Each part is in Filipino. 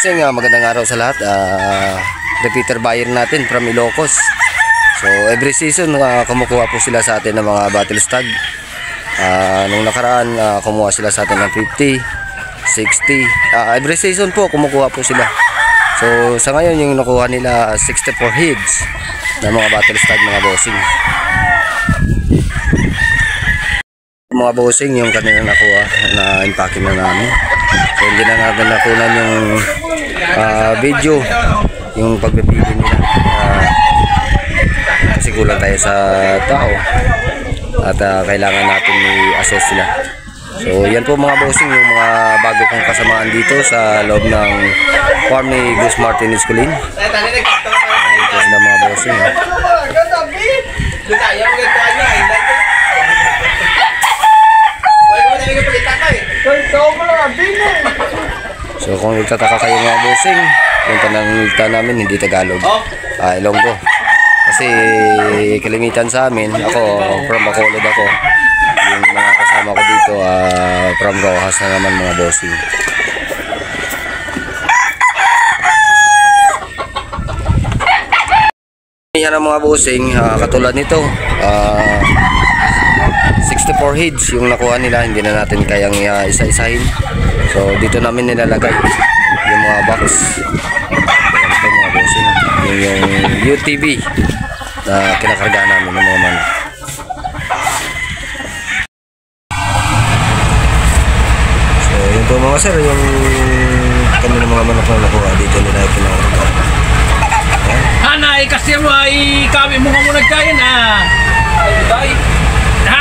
bossing, magandang araw sa lahat. Repeater buyer natin from Ilocos. So every season kumukuha po sila sa atin ng mga battle stag. Nung nakaraan kumuha sila sa atin ng 50, 60. Every season po kumukuha po sila. So sa ngayon yung nakuha nila 64 heads na mga battle stag, mga bossing. Mga bossing yung kanina nakuha na unpacking na namin. So hindi na natin nakunan yung video, yung pagpipili nila, kasi kulang tayo sa tao at kailangan natin i-assess sila. So yan po mga bossing yung mga bago kong kasamaan dito sa loob ng farm ni Gus Martin Escolin. Ito sila mga bossing. So kung nagtataka kayo mga bossing, yung pananalita namin hindi Tagalog, Ilonggo. Kasi kalimitan sa amin, ako from Bacolod ako. Yung mga kasama ko dito from Rojas na naman mga bossing. Yan ang mga bossing, katulad nito, 64 heads yung nakuha nila, hindi na natin kayang isa-isahin. So dito namin nilalagay yung mga box. Ito mga bossing, yung UTV na kinakarga namin ng mga manok. So yun po mga sir, yung kanina mga manok na nakuha dito nila kinakarga. Hanay kasi ay kami mo muna kain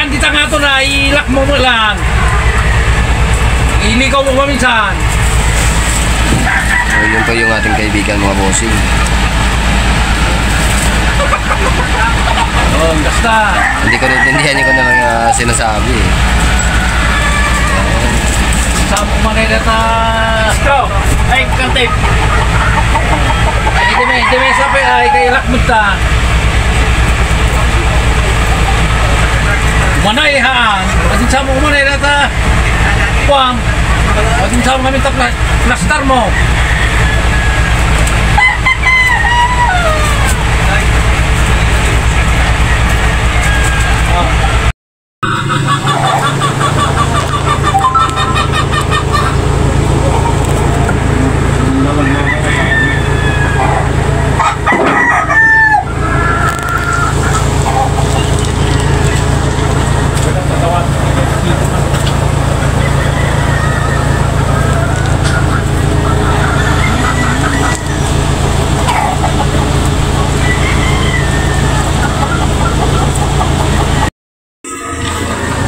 hindi ta nga ito na ilak mo lang. Iligaw mo minsan. So yun po yung ating kaibigan mga bossing. Basta hindi ko naintindihan yung lang sinasabi. sa Manila ta ay kantip. Hindi may sabi ay kay ilak mo ta. Manay haan, asin sa mo manay nata puang, asin sa mo kami plaster mo.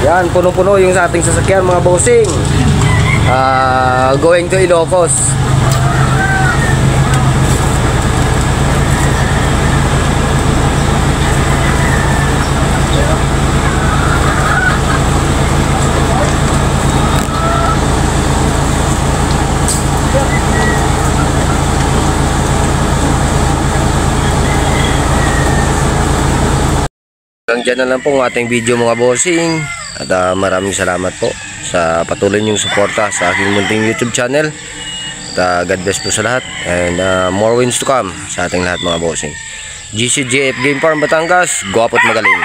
Yan, puno-puno yung sa ating sasakyan mga bossing. Going to Ilocos. Hanggang dyan na lang po ang ating video mga bossing. At maraming salamat po sa patuloy niyong suporta sa aking munting YouTube channel. At God bless po sa lahat. And more wins to come sa ating lahat mga bossing. GCJF Game Farm Batangas, guwapo't magaling.